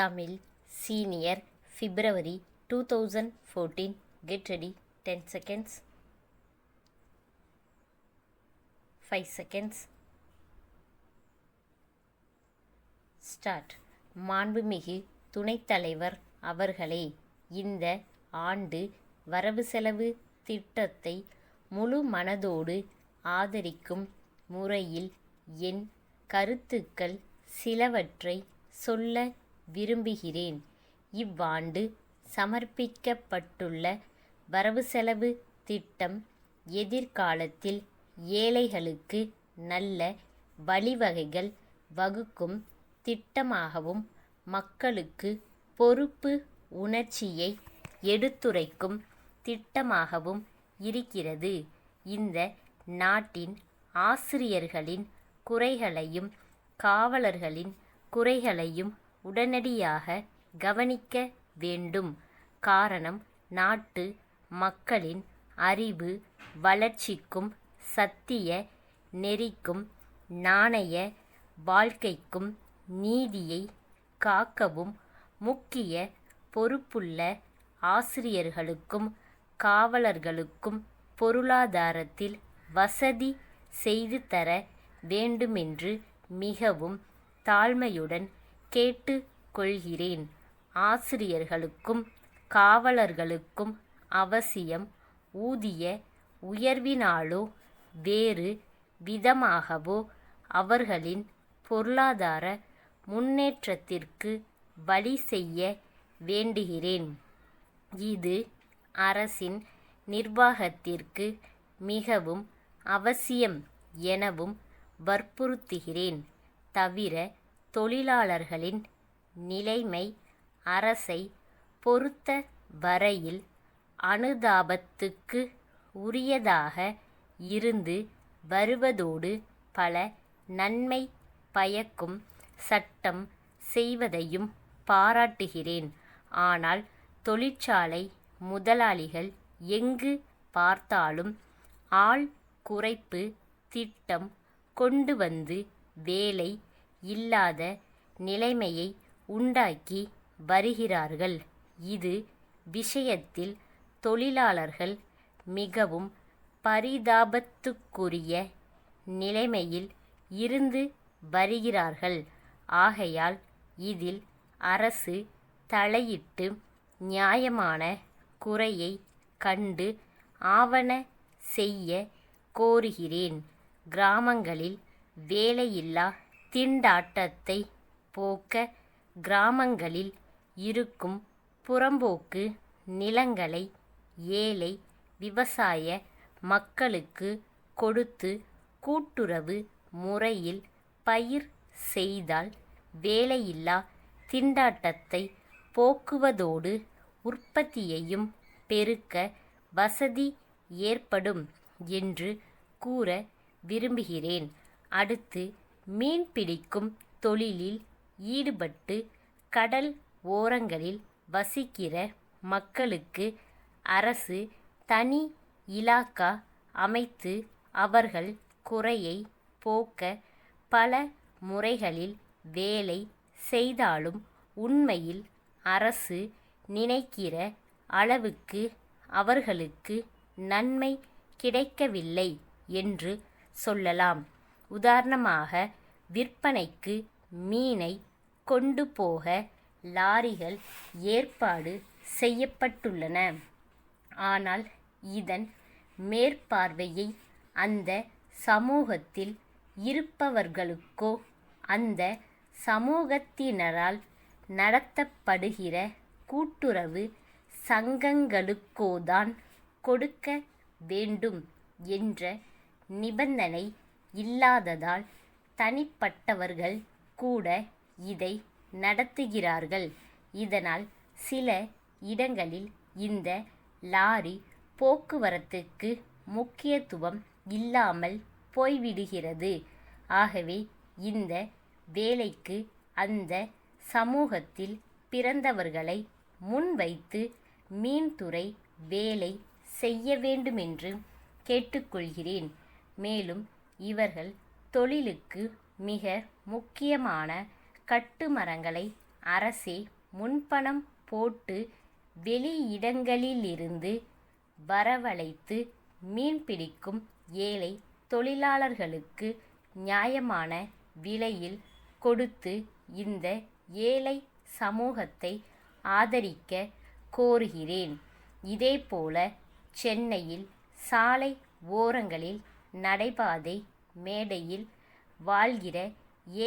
Tamil Senior February 2014. Get ready. 10 seconds. 5 seconds. Start. மாண்புமிகு துணைத் தலைவர் அவர்களே, இந்த ஆண்டு வரவு செலவு திட்டத்தை முழு மனதோடு ஆதரிக்கும் முறையில் என் கருத்துக்கள் சிலவற்றை சொல்ல விரும்புகிறேன். இவ்வாண்டு சமர்ப்பிக்கப்பட்டுள்ள வரவு செலவு திட்டம் எதிர்காலத்தில் ஏழைகளுக்கு நல்ல வழிவகைகள் வகுக்கும் திட்டமாகவும் மக்களுக்கு பொறுப்பு உணர்ச்சியை எடுத்துரைக்கும் திட்டமாகவும் இருக்கிறது. இந்த நாட்டின் ஆசிரியர்களின் குறைகளையும் காவலர்களின் குறைகளையும் உடனடியாக கவனிக்க வேண்டும். காரணம், நாட்டு மக்களின் அறிவு வளர்ச்சிக்கும் சத்திய நெறிக்கும் நாணய வாழ்க்கைக்கும் நீதியை காக்கவும் முக்கிய பொறுப்புள்ள ஆசிரியர்களுக்கும் காவலர்களுக்கும் பொருளாதாரத்தில் வசதி செய்து தர வேண்டுமென்று மிகவும் தாழ்மையுடன் கேட்டு கொள்கிறேன். ஆசிரியர்களுக்கும் காவலர்களுக்கும் அவசியம் ஊதிய உயர்வினாலோ வேறு விதமாகவோ அவர்களின் பொருளாதார முன்னேற்றத்திற்கு வழி செய்ய வேண்டுகிறேன். இது அரசின் நிர்வாகத்திற்கு மிகவும் அவசியம் எனவும் வற்புறுத்துகிறேன். தவிர, தொழிலாளர்களின் நிலைமை அரசை பொறுத்த வரையில் அனுதாபத்துக்கு உரியதாக இருந்து வருவதோடு பல நன்மை பயக்கும் சட்டம் செய்வதையும் பாராட்டுகிறேன். ஆனால் தொழிற்சாலை முதலாளிகள் எங்கு பார்த்தாலும் ஆள் குறைப்பு திட்டம் கொண்டு வந்து வேலை இல்லாத நிலைமையை உண்டாக்கி வருகிறார்கள். இது விஷயத்தில் தொழிலாளர்கள் மிகவும் பரிதாபத்துக்குரிய நிலைமையில் இருந்து வருகிறார்கள். ஆகையால் இதில் அரசு தலையிட்டு நியாயமான குறையை கண்டு ஆவன செய்ய கோருகிறேன். கிராமங்களில் வேலையில்லா திண்டாட்டத்தை போக்க கிராமங்களில் இருக்கும் புறம்போக்கு நிலங்களை ஏழை விவசாய மக்களுக்கு கொடுத்து கூட்டுறவு முறையில் பயிர் செய்தால் வேலையில்லா திண்டாட்டத்தை போக்குவதோடு உற்பத்தியையும் பெருக்க வசதி ஏற்படும் என்று கூற விரும்புகிறேன். அடுத்து, மீன்பிடிக்கும் தொழிலில் ஈடுபட்டு கடல் ஓரங்களில் வசிக்கிற மக்களுக்கு அரசு தனி இலாகா அமைத்து அவர்கள் குறையை போக்க பல முறைகளில் வேலை செய்தாலும் உண்மையில் அரசு நினைக்கிற அளவுக்கு அவர்களுக்கு நன்மை கிடைக்கவில்லை என்று சொல்லலாம். உதாரணமாக, விற்பனைக்கு மீனை கொண்டு போக லாரிகள் ஏற்பாடு செய்யப்பட்டுள்ளன. ஆனால் இதன் மேற்பார்வையை அந்த சமூகத்தில் இருப்பவர்களுக்கோ அந்த சமூகத்தினரால் நடத்தப்படுகிற கூட்டுறவு சங்கங்களுக்கோதான் கொடுக்க வேண்டும் என்ற நிபந்தனை இல்லாததால் தனிப்பட்டவர்கள் கூட இதை நடத்துகிறார்கள். இதனால் சில இடங்களில் இந்த லாரி போக்குவரத்துக்கு முக்கியத்துவம் இல்லாமல் போய்விடுகிறது. ஆகவே இந்த வேலைக்கு அந்த சமூகத்தில் பிறந்தவர்களை முன்வைத்து மீன்துறை வேலை செய்ய வேண்டுமென்று கேட்டுக்கொள்கிறேன். மேலும் இவர்கள் தொழிலுக்கு மிக முக்கியமான கட்டுமரங்களை அரசே முன்பணம் போட்டு வெளியிடங்களிலிருந்து வரவழைத்து மீன்பிடிக்கும் ஏழை தொழிலாளர்களுக்கு நியாயமான விலையில் கொடுத்து இந்த ஏழை சமூகத்தை ஆதரிக்க கோருகிறேன். இதேபோல சென்னையில் சாலை ஓரங்களில் நடைபாதை மேடையில் வாழ்கிற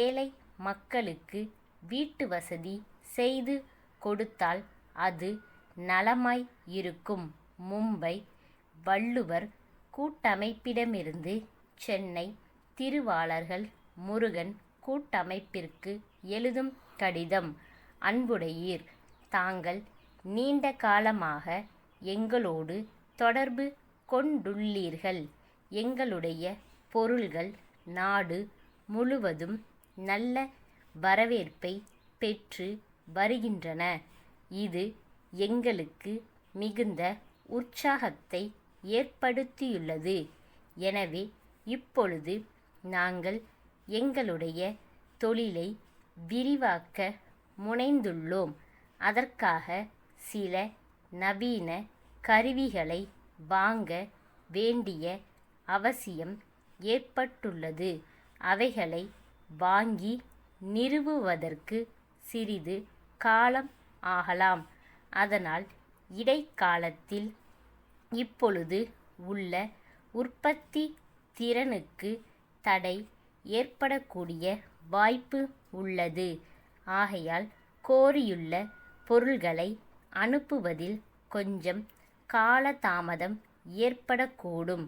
ஏழை மக்களுக்கு வீட்டு வசதி செய்து கொடுத்தால் அது நலமாய் இருக்கும். மும்பை வள்ளுவர் கூட்டமைப்பிடமிருந்து சென்னை திருவாளர்கள் முருகன் கூட்டமைப்பிற்கு எழுதும் கடிதம். அன்புடையீர், தாங்கள் நீண்ட காலமாக எங்களோடு தொடர்பு கொண்டுள்ளீர்கள். எங்களுடைய பொருள்கள் நாடு முழுவதும் நல்ல வரவேற்பை பெற்று வருகின்றன. இது எங்களுக்கு மிகுந்த உற்சாகத்தை ஏற்படுத்தியுள்ளது. எனவே இப்பொழுது நாங்கள் எங்களுடைய தொழிலை விரிவாக்க முனைந்துள்ளோம். அதற்காக சில நவீன கருவிகளை வாங்க வேண்டிய அவசியம் ஏற்பட்டுள்ளது. அவைகளை வாங்கி நிறுவுவதற்கு சிறிது காலம் ஆகலாம். அதனால் இடைக்காலத்தில் இப்பொழுது உள்ள உற்பத்தி திறனுக்கு தடை ஏற்படக்கூடிய வாய்ப்பு உள்ளது. ஆகையால் கோரியுள்ள பொருள்களை அனுப்புவதில் கொஞ்சம் காலதாமதம் ஏற்படக்கூடும்.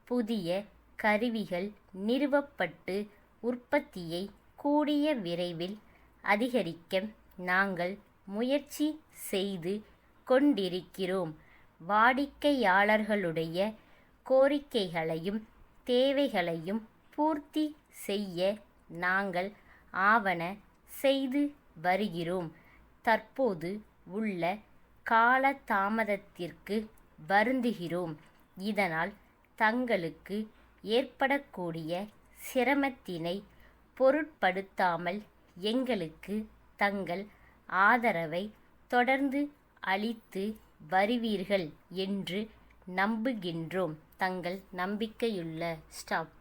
புதிய கருவிகள் நிறுவப்பட்டு உற்பத்தியை கூடிய விரைவில் அதிகரிக்க நாங்கள் முயற்சி செய்து கொண்டிருக்கிறோம். வாடிக்கையாளர்களுடைய கோரிக்கைகளையும் தேவைகளையும் பூர்த்தி செய்ய நாங்கள் ஆவன செய்து வருகிறோம். தற்போது உள்ள காலதாமதத்திற்கு வருந்துகிறோம். இதனால் தங்களுக்கு ஏற்படக்கூடிய சிரமத்தினை பொருட்படுத்தாமல் எங்களுக்கு தங்கள் ஆதரவை தொடர்ந்து அளித்து வருவீர்கள் என்று நம்புகின்றோம். தங்கள் நம்பிக்கையுள்ள ஸ்டாப்.